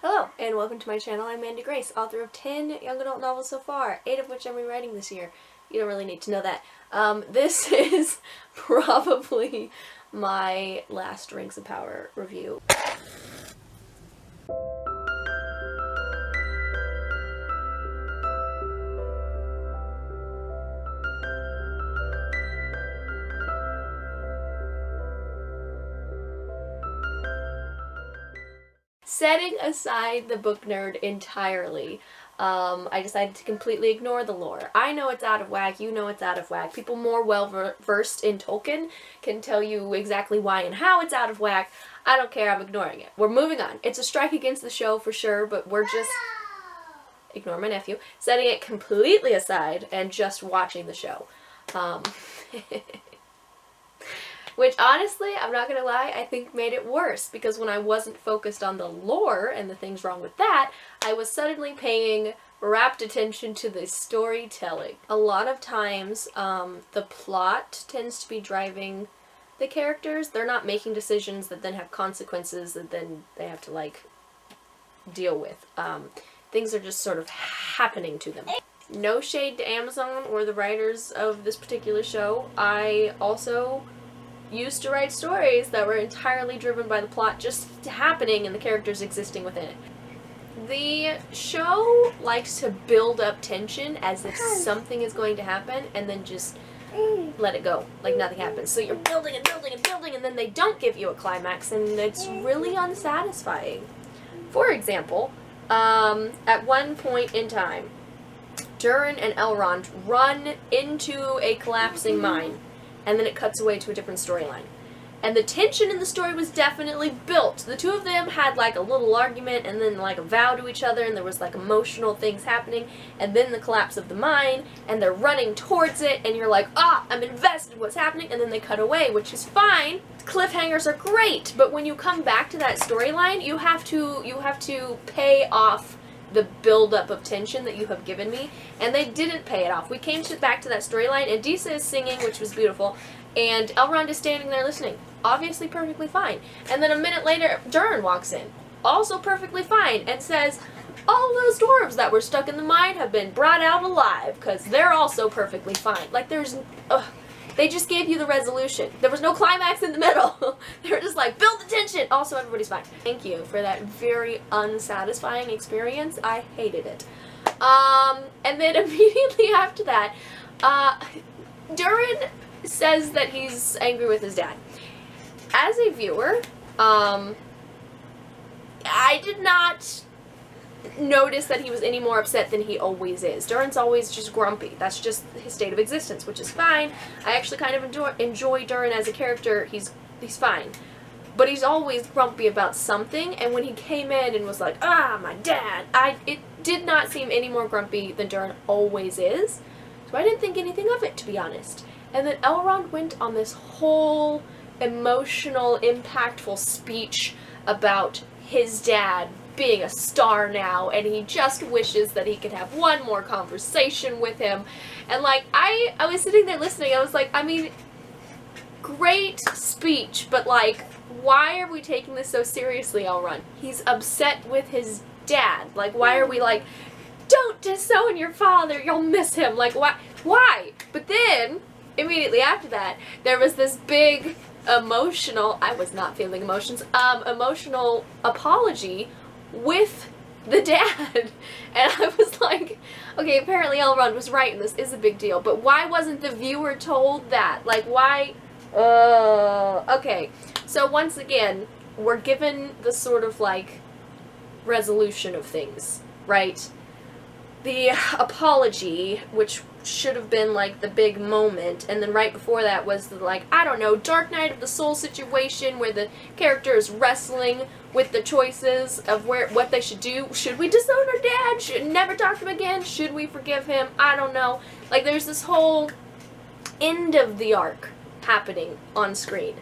Hello, and welcome to my channel. I'm Mandi, author of 10 young adult novels so far, 8 of which I'm rewriting this year. You don't really need to know that. This is probably my last Rings of Power review. Setting aside the book nerd entirely, I decided to completely ignore the lore. I know it's out of whack, you know it's out of whack. People more well-versed in Tolkien can tell you exactly why and how it's out of whack. I don't care, I'm ignoring it. We're moving on. It's a strike against the show for sure, but we're just, ignore my nephew, setting it completely aside and just watching the show. Which, honestly, I'm not gonna lie, I think made it worse, because when I wasn't focused on the lore and the things wrong with that, I was suddenly paying rapt attention to the storytelling. A lot of times, the plot tends to be driving the characters. They're not making decisions that then have consequences that then they have to, like, deal with. Things are just sort of happening to them. No shade to Amazon or the writers of this particular show. I also used to write stories that were entirely driven by the plot just happening and the characters existing within it. The show likes to build up tension as if something is going to happen and then just let it go, like nothing happens. So you're building and building and building and then they don't give you a climax and it's really unsatisfying. For example, at one point in time, Durin and Elrond run into a collapsing mine. And then it cuts away to a different storyline. And the tension in the story was definitely built. The two of them had like a little argument and then like a vow to each other and there was like emotional things happening and then the collapse of the mine and they're running towards it and you're like, I'm invested in what's happening, and then they cut away, which is fine. Cliffhangers are great, but when you come back to that storyline, you have to pay off the build-up of tension that you have given me, and they didn't pay it off. We came back to that storyline, and Disa is singing, which was beautiful, and Elrond is standing there listening, obviously perfectly fine. And then a minute later, Durin walks in, also perfectly fine, and says, all those dwarves that were stuck in the mine have been brought out alive, because they're also perfectly fine. Like, they just gave you the resolution. There was no climax in the middle. They were just like, build the tension! Also, everybody's fine. Thank you for that very unsatisfying experience. I hated it. And then immediately after that, Durin says that he's angry with his dad. As a viewer, I did not notice that he was any more upset than he always is. Durin's always just grumpy. That's just his state of existence, which is fine. I actually kind of enjoy Durin as a character. He's fine. But he's always grumpy about something, and when he came in and was like, my dad, it did not seem any more grumpy than Durin always is. So I didn't think anything of it, to be honest. And then Elrond went on this whole emotional, impactful speech about his dad being a star now, and he just wishes that he could have one more conversation with him. And like, I was sitting there listening, I was like, I mean, great speech, but like, why are we taking this so seriously, Elrond? He's upset with his dad. Like, why are we like, don't disown your father, you'll miss him. Like, why? But then, immediately after that, there was this big emotional, I was not feeling emotions, emotional apology with the dad. And I was like, okay, apparently Elrond was right and this is a big deal, but why wasn't the viewer told that? Like, why? Okay, so once again, we're given the sort of like resolution of things, right? The apology, which should have been like the big moment, and then right before that was the, like, I don't know, Dark Night of the Soul situation where the character is wrestling with the choices of what they should do. Should we disown our dad? Should never talk to him again? Should we forgive him? I don't know. Like, there's this whole end of the arc happening on screen.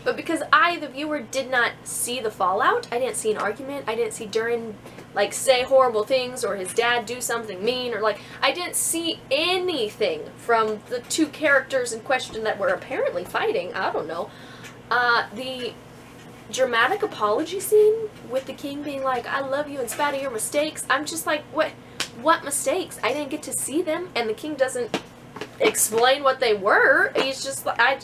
But because I, the viewer, did not see the fallout, I didn't see an argument, I didn't see Durin, like, say horrible things, or his dad do something mean, or, like, I didn't see anything from the two characters in question that were apparently fighting, I don't know. dramatic apology scene with the king being like, I love you in spite of your mistakes. I'm just like, what mistakes? I didn't get to see them, and the king doesn't explain what they were. He's just like,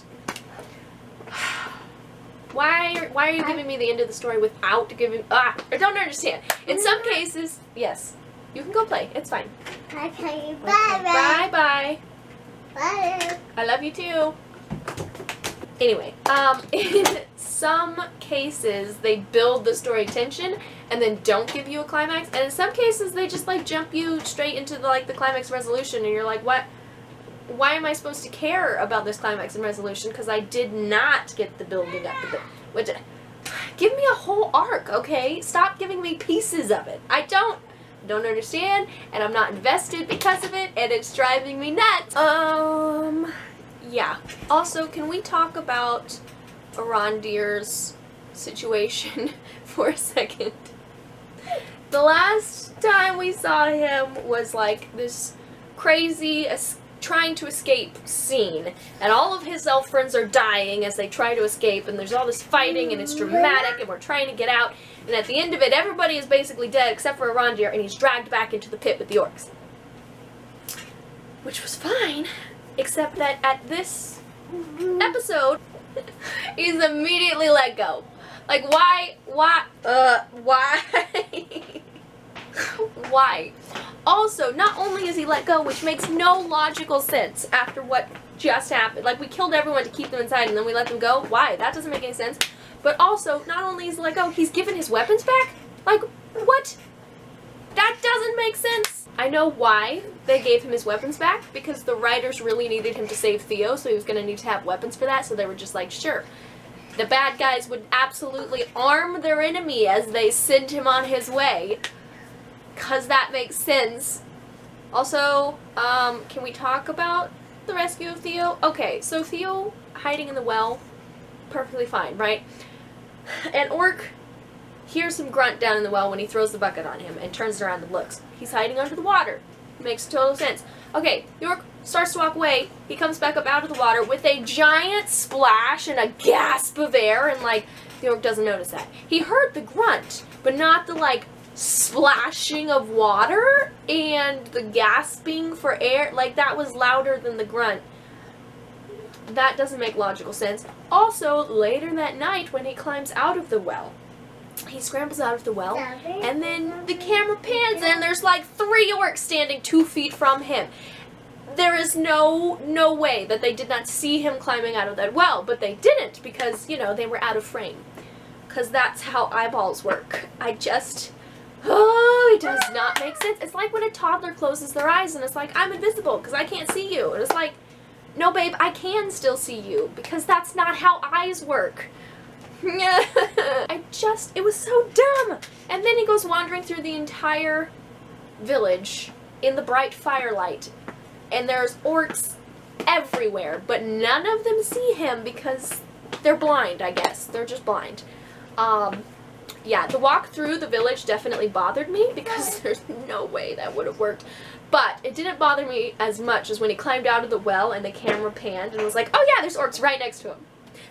why are you giving me the end of the story without giving, I don't understand. In some cases, yes, you can go play. It's fine. Okay, Bye-bye. bye. I love you too. Anyway, in some cases, they build the story tension and then don't give you a climax. And in some cases, they just, like, jump you straight into, the climax resolution. And you're like, what? Why am I supposed to care about this climax and resolution? Because I did not get the building up. Give me a whole arc, okay? Stop giving me pieces of it. I don't understand, and I'm not invested because of it, and it's driving me nuts. Yeah. Also, can we talk about Arondir's situation for a second? The last time we saw him was like this crazy trying to escape scene, and all of his elf friends are dying as they try to escape, and there's all this fighting, and it's dramatic, and we're trying to get out, and at the end of it, everybody is basically dead except for Arondir, and he's dragged back into the pit with the orcs. Which was fine, except that at this episode, he's immediately let go. Like, why? Why? Also, not only is he let go, which makes no logical sense after what just happened. Like, we killed everyone to keep them inside and then we let them go. Why? That doesn't make any sense. But also, not only is he let go, he's given his weapons back? Like, what? That doesn't make sense. I know why they gave him his weapons back, because the writers really needed him to save Theo, so he was going to need to have weapons for that, so they were just like, sure. The bad guys would absolutely arm their enemy as they send him on his way, because that makes sense. Also, can we talk about the rescue of Theo? Okay, so Theo hiding in the well, perfectly fine, right? An orc hears some grunt down in the well when he throws the bucket on him and turns around and looks. He's hiding under the water. Makes total sense. Okay, the orc starts to walk away. He comes back up out of the water with a giant splash and a gasp of air, and, like, the orc doesn't notice that. He heard the grunt, but not the, like, splashing of water and the gasping for air. Like, that was louder than the grunt. That doesn't make logical sense. Also, later that night when he climbs out of the well, he scrambles out of the well, and then the camera pans and there's like 3 orcs standing 2 feet from him. There is no way that they did not see him climbing out of that well, but they didn't because, you know, they were out of frame. Because that's how eyeballs work. It does not make sense. It's like when a toddler closes their eyes and it's like, I'm invisible because I can't see you. And it's like, no babe, I can still see you because that's not how eyes work. It was so dumb. And then he goes wandering through the entire village in the bright firelight. And there's orcs everywhere, but none of them see him because they're blind, I guess. They're just blind. Yeah, the walk through the village definitely bothered me because there's no way that would have worked. But it didn't bother me as much as when he climbed out of the well and the camera panned and was like, oh yeah, there's orcs right next to him.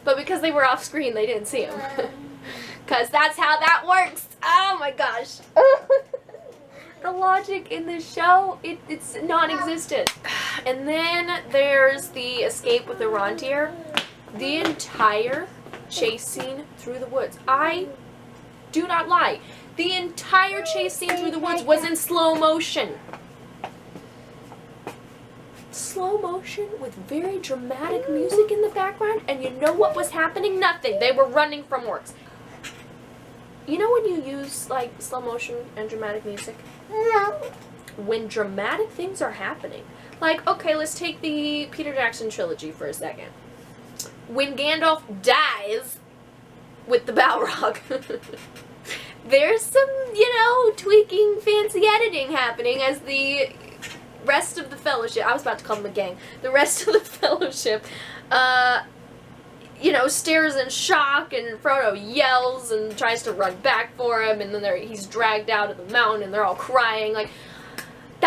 But because they were off screen, they didn't see him. Because that's how that works. Oh my gosh. The logic in this show, it's non-existent. And then there's the escape with Arondir. The entire chase scene through the woods. I do not lie. The entire chase scene through the woods was in slow motion. Slow motion with very dramatic music in the background, and you know what was happening? Nothing. They were running from orcs. You know when you use, like, slow motion and dramatic music? No. When dramatic things are happening. Like, okay, let's take the Peter Jackson trilogy for a second. When Gandalf dies with the Balrog, there's some, you know, tweaking, fancy editing happening as the rest of the Fellowship, I was about to call them a gang, the rest of the Fellowship, you know, stares in shock, and Frodo yells and tries to run back for him, and then he's dragged out of the mountain, and they're all crying. Like,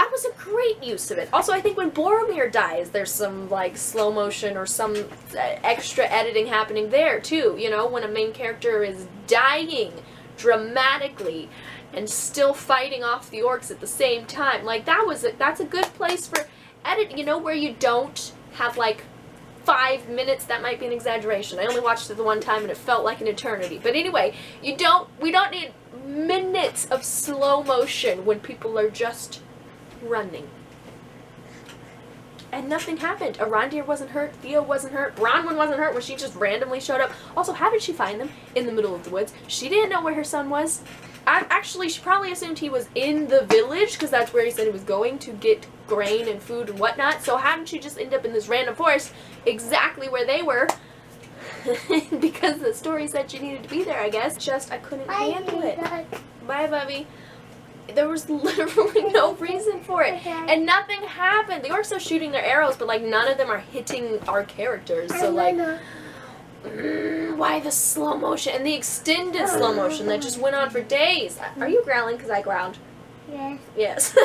that was a great use of it. Also, I think when Boromir dies, there's some, like, slow motion or some extra editing happening there, too. You know, when a main character is dying dramatically and still fighting off the orcs at the same time. Like, that's a good place for edit, you know, where you don't have, like, 5 minutes. That might be an exaggeration. I only watched it the one time and it felt like an eternity. But anyway, we don't need minutes of slow motion when people are just running. And nothing happened. Arondir wasn't hurt. Theo wasn't hurt. Bronwyn wasn't hurt when she just randomly showed up. Also, how did she find them in the middle of the woods? She didn't know where her son was. Actually, she probably assumed he was in the village because that's where he said he was going to get grain and food and whatnot. So how did she just end up in this random forest exactly where they were? Because the story said she needed to be there, I guess. Just, I couldn't handle it. Bye, Bubby. There was literally no reason for it. And nothing happened. The orcs are shooting their arrows, but, like, none of them are hitting our characters. So, like, why the slow motion? And the extended slow motion that just went on for days. Are you growling because I growled? Yes. Yes.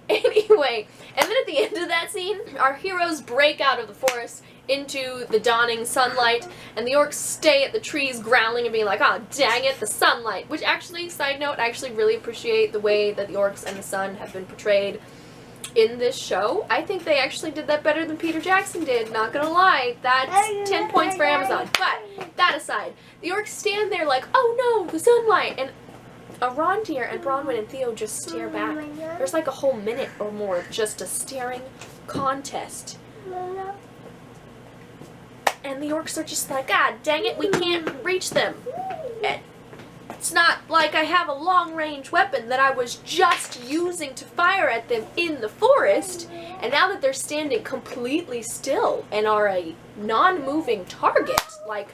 Anyway, and then at the end of that scene, our heroes break out of the forest into the dawning sunlight, and the orcs stay at the trees growling and being like, oh, dang it, the sunlight. Which actually, side note, I actually really appreciate the way that the orcs and the sun have been portrayed in this show. I think they actually did that better than Peter Jackson did, not gonna lie. That's 10 points for Amazon. But, that aside, the orcs stand there like, oh no, the sunlight, and Arondir and Bronwyn and Theo just stare back. There's like a whole minute or more of just a staring contest. And the orcs are just like, ah, dang it, we can't reach them. It's not like I have a long-range weapon that I was just using to fire at them in the forest, and now that they're standing completely still and are a non-moving target, like,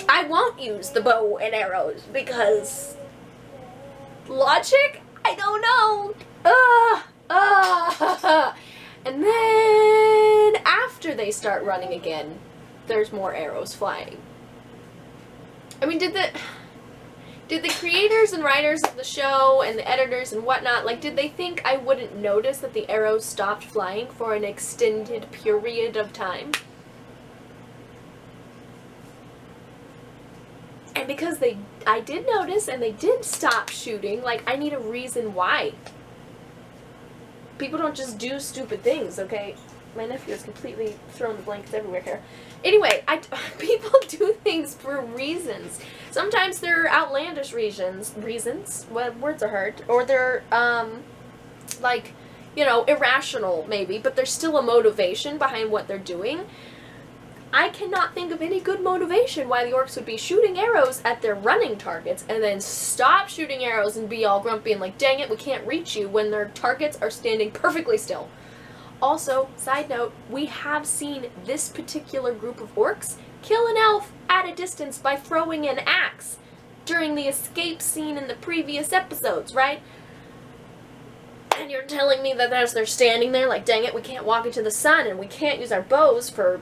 I won't use the bow and arrows because logic? I don't know. And then after they start running again, there's more arrows flying. I mean, did the creators and writers of the show and the editors and whatnot, like, did they think I wouldn't notice that the arrows stopped flying for an extended period of time? And because I did notice and they did stop shooting, like, I need a reason why. People don't just do stupid things, okay? My nephew is completely throwing the blankets everywhere here. Anyway, people do things for reasons. Sometimes they're outlandish reasons, what words are hard, or they're, like, you know, irrational, maybe, but there's still a motivation behind what they're doing. I cannot think of any good motivation why the orcs would be shooting arrows at their running targets and then stop shooting arrows and be all grumpy and like, dang it, we can't reach you, when their targets are standing perfectly still. Also, side note, we have seen this particular group of orcs kill an elf at a distance by throwing an axe during the escape scene in the previous episodes, right? And you're telling me that as they're standing there like, dang it, we can't walk into the sun and we can't use our bows for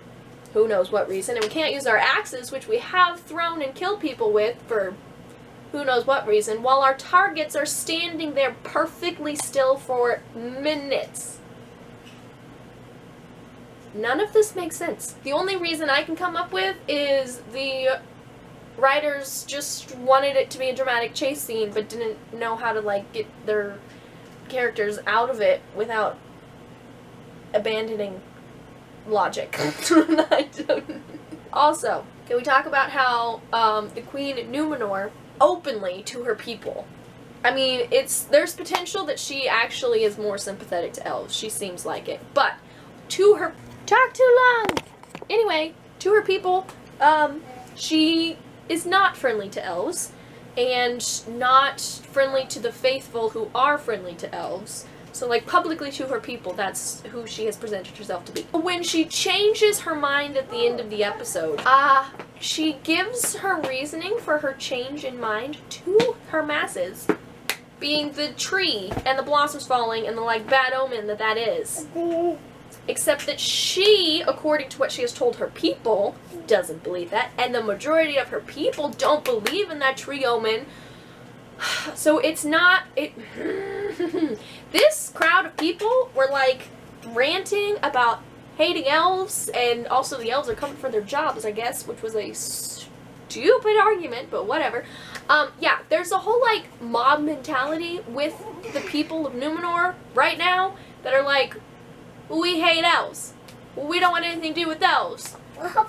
who knows what reason, and we can't use our axes, which we have thrown and killed people with for who knows what reason, while our targets are standing there perfectly still for minutes. None of this makes sense. The only reason I can come up with is the writers just wanted it to be a dramatic chase scene, but didn't know how to, like, get their characters out of it without abandoning logic. Also, can we talk about how the Queen Numenor openly to her people? I mean, there's potential that she actually is more sympathetic to elves. She seems like it. But to her... Talk too long! Anyway, to her people, she is not friendly to elves, and not friendly to the faithful who are friendly to elves. So, like, publicly to her people, that's who she has presented herself to be. When she changes her mind at the end of the episode, she gives her reasoning for her change in mind to her masses, being the tree and the blossoms falling and the, like, bad omen that is. Except that she, according to what she has told her people, doesn't believe that, and the majority of her people don't believe in that tree omen So it's not, this crowd of people were like ranting about hating elves, and also the elves are coming for their jobs, I guess, which was a stupid argument, but whatever. Yeah, there's a whole like mob mentality with the people of Numenor right now that are like, we hate elves. We don't want anything to do with elves.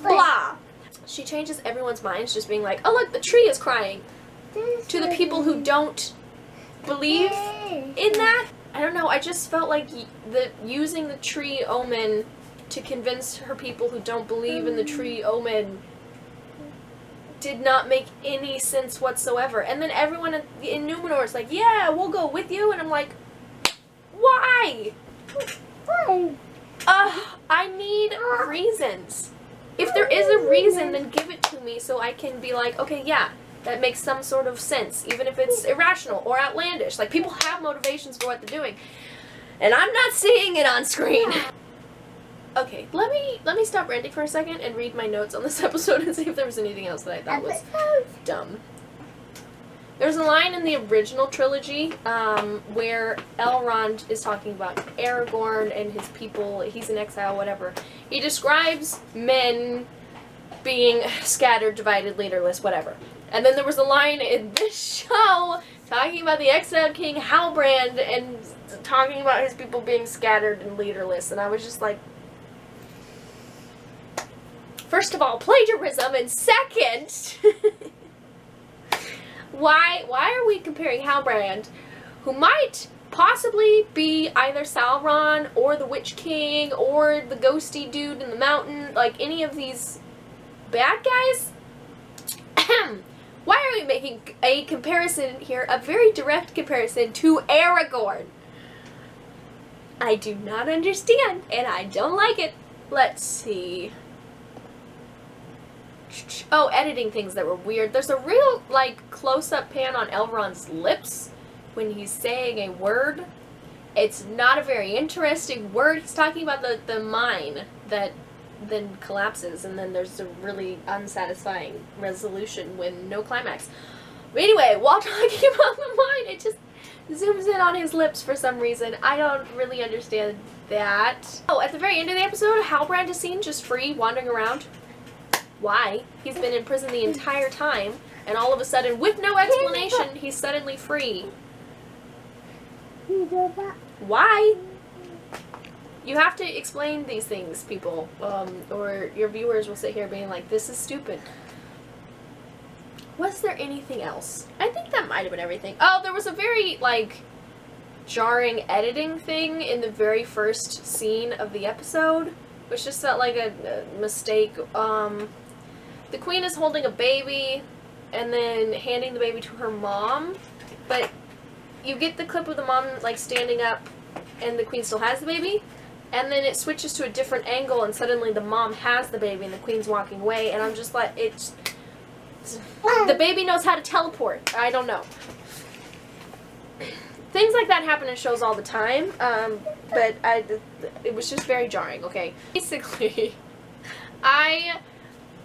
Blah. She changes everyone's minds just being like, oh look, the tree is crying. To the people who don't believe in that. I don't know, I just felt like using the tree omen to convince her people who don't believe in the tree omen did not make any sense whatsoever. And then everyone in Numenor is like, yeah, we'll go with you. And I'm like, why? I need reasons. If there is a reason, then give it to me so I can be like, okay, yeah, that makes some sort of sense, even if it's irrational or outlandish. Like, people have motivations for what they're doing. And I'm not seeing it on screen. Okay, let me stop ranting for a second and read my notes on this episode and see if there was anything else that I thought was dumb. There's a line in the original trilogy where Elrond is talking about Aragorn and his people. He's in exile, whatever. He describes men being scattered, divided, leaderless, whatever. And then there was a line in this show talking about the exiled king Halbrand and talking about his people being scattered and leaderless. And I was just like, first of all, plagiarism, and second, why are we comparing Halbrand, who might possibly be either Sauron or the Witch King or the ghosty dude in the mountain, like any of these bad guys? Why are we making a comparison here, a very direct comparison to Aragorn? I do not understand, and I don't like it. Let's see. Oh, editing things that were weird. There's a real, like, close-up pan on Elrond's lips when he's saying a word. It's not a very interesting word. He's talking about the mine that then collapses, and then there's a really unsatisfying resolution when no climax. But anyway, while talking about the mine, it just zooms in on his lips for some reason. I don't really understand that. Oh, at the very end of the episode, Halbrand is seen just free, wandering around. Why? He's been in prison the entire time, and all of a sudden, with no explanation, he's suddenly free. Why? You have to explain these things, people, or your viewers will sit here being like, this is stupid. Was there anything else? I think that might have been everything. Oh, there was a very, like, jarring editing thing in the very first scene of the episode, which just felt like a mistake. The queen is holding a baby and then handing the baby to her mom, but you get the clip of the mom, like, standing up and the queen still has the baby, and then it switches to a different angle and suddenly the mom has the baby and the queen's walking away, and I'm just like, the baby knows how to teleport. I don't know. Things like that happen in shows all the time, but it was just very jarring, okay? Basically, I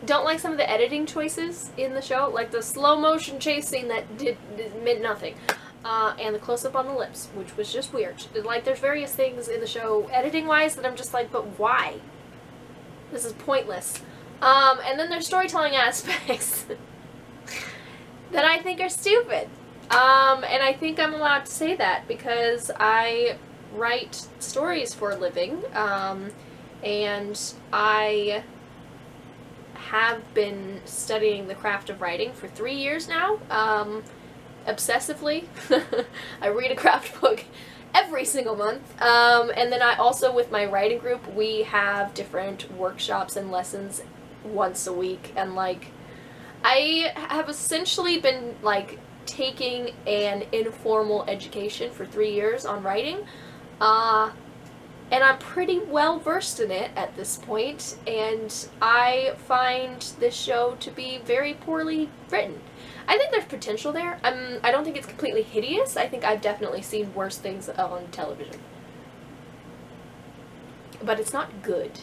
don't like some of the editing choices in the show, like the slow motion chase scene that meant nothing, and the close-up on the lips, which was just weird. Like, there's various things in the show, editing-wise, that I'm just like, but why? This is pointless. And then there's storytelling aspects that I think are stupid. And I think I'm allowed to say that because I write stories for a living, and I have been studying the craft of writing for 3 years now, obsessively. I read a craft book every single month, and then I also, with my writing group, we have different workshops and lessons once a week, and, like, I have essentially been, like, taking an informal education for 3 years on writing, and I'm pretty well versed in it at this point, and I find this show to be very poorly written. I think there's potential there. I don't think it's completely hideous. I think I've definitely seen worse things on television. But it's not good.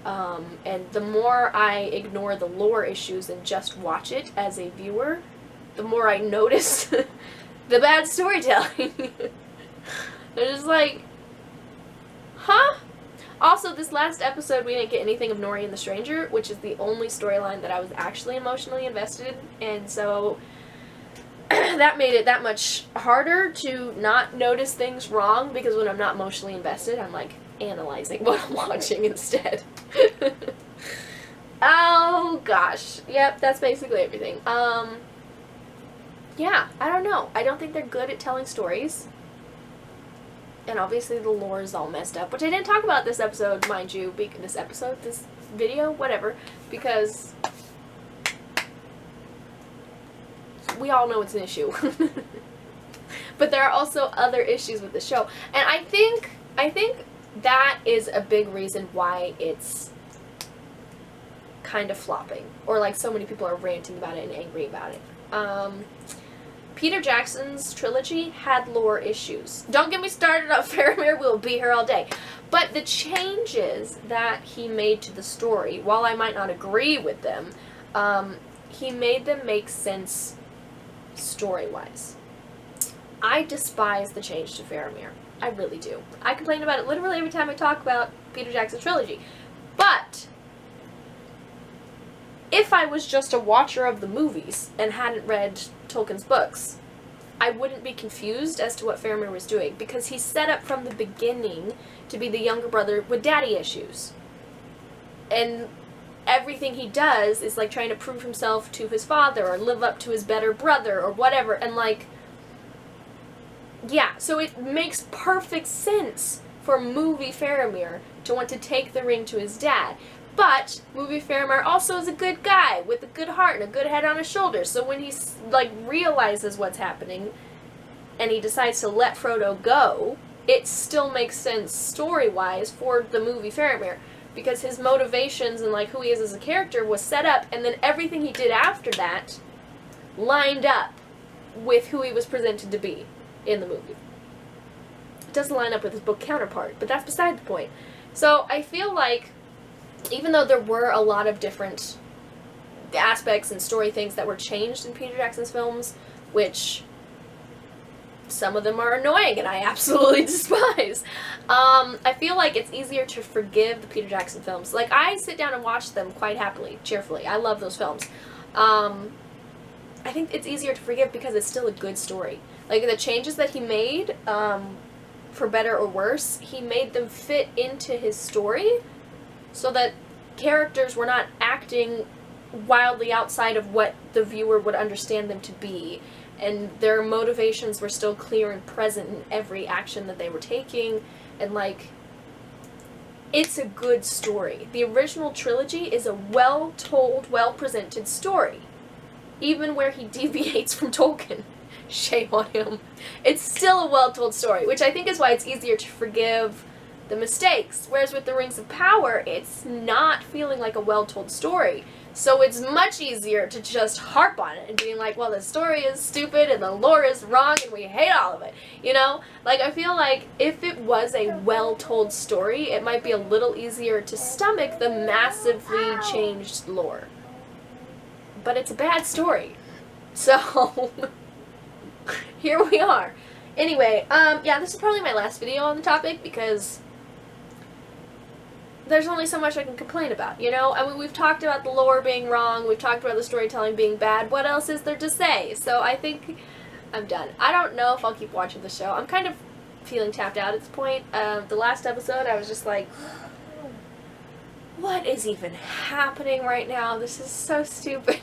And the more I ignore the lore issues and just watch it as a viewer, the more I notice the bad storytelling. They're just like, huh? Also, this last episode, we didn't get anything of Nori and the Stranger, which is the only storyline that I was actually emotionally invested in, and so that made it that much harder to not notice things wrong, because when I'm not emotionally invested, I'm, like, analyzing what I'm watching instead. Oh, gosh. Yep, that's basically everything. Yeah, I don't know. I don't think they're good at telling stories. And obviously the lore is all messed up, which I didn't talk about this episode, mind you, this video, whatever, because we all know it's an issue. But there are also other issues with the show, and I think that is a big reason why it's kind of flopping, or like so many people are ranting about it and angry about it. Peter Jackson's trilogy had lore issues. Don't get me started on Faramir, we'll be here all day. But the changes that he made to the story, while I might not agree with them, he made them make sense story-wise. I despise the change to Faramir. I really do. I complain about it literally every time I talk about Peter Jackson's trilogy. But if I was just a watcher of the movies and hadn't read Tolkien's books, I wouldn't be confused as to what Faramir was doing, because he's set up from the beginning to be the younger brother with daddy issues. And everything he does is like trying to prove himself to his father or live up to his better brother or whatever, and like, yeah, so it makes perfect sense for movie Faramir to want to take the ring to his dad. But movie Faramir also is a good guy with a good heart and a good head on his shoulders. So when he like realizes what's happening and he decides to let Frodo go, it still makes sense story-wise for the movie Faramir, because his motivations and like who he is as a character was set up, and then everything he did after that lined up with who he was presented to be in the movie. It doesn't line up with his book counterpart, but that's beside the point. So I feel like even though there were a lot of different aspects and story things that were changed in Peter Jackson's films, which some of them are annoying and I absolutely despise, I feel like it's easier to forgive the Peter Jackson films. Like, I sit down and watch them quite happily, cheerfully. I love those films. I think it's easier to forgive because it's still a good story. Like, the changes that he made, for better or worse, he made them fit into his story, so that characters were not acting wildly outside of what the viewer would understand them to be, and their motivations were still clear and present in every action that they were taking, and like, it's a good story. The original trilogy is a well-told, well-presented story, even where he deviates from Tolkien. Shame on him. It's still a well-told story, which I think is why it's easier to forgive the mistakes, whereas with the Rings of Power, it's not feeling like a well-told story. So it's much easier to just harp on it and being like, well, the story is stupid and the lore is wrong and we hate all of it, you know? Like, I feel like if it was a well-told story, it might be a little easier to stomach the massively changed lore. But it's a bad story. So, here we are. Anyway, yeah, this is probably my last video on the topic, because there's only so much I can complain about, you know? I mean, we've talked about the lore being wrong, we've talked about the storytelling being bad, what else is there to say? So I think I'm done. I don't know if I'll keep watching the show. I'm kind of feeling tapped out at this point. The last episode, I was just like, what is even happening right now? This is so stupid.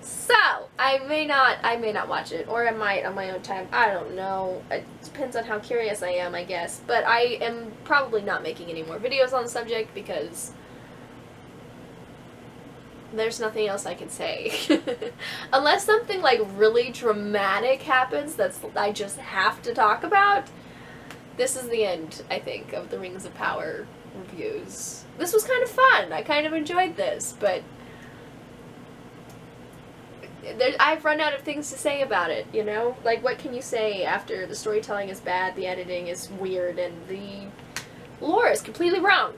So, I may not watch it, or I might on my own time. I don't know. It depends on how curious I am, I guess. But I am probably not making any more videos on the subject, because there's nothing else I can say. Unless something, like, really dramatic happens that I just have to talk about, this is the end, I think, of the Rings of Power reviews. This was kind of fun. I kind of enjoyed this, but I've run out of things to say about it, you know? Like, what can you say after the storytelling is bad, the editing is weird, and the lore is completely wrong?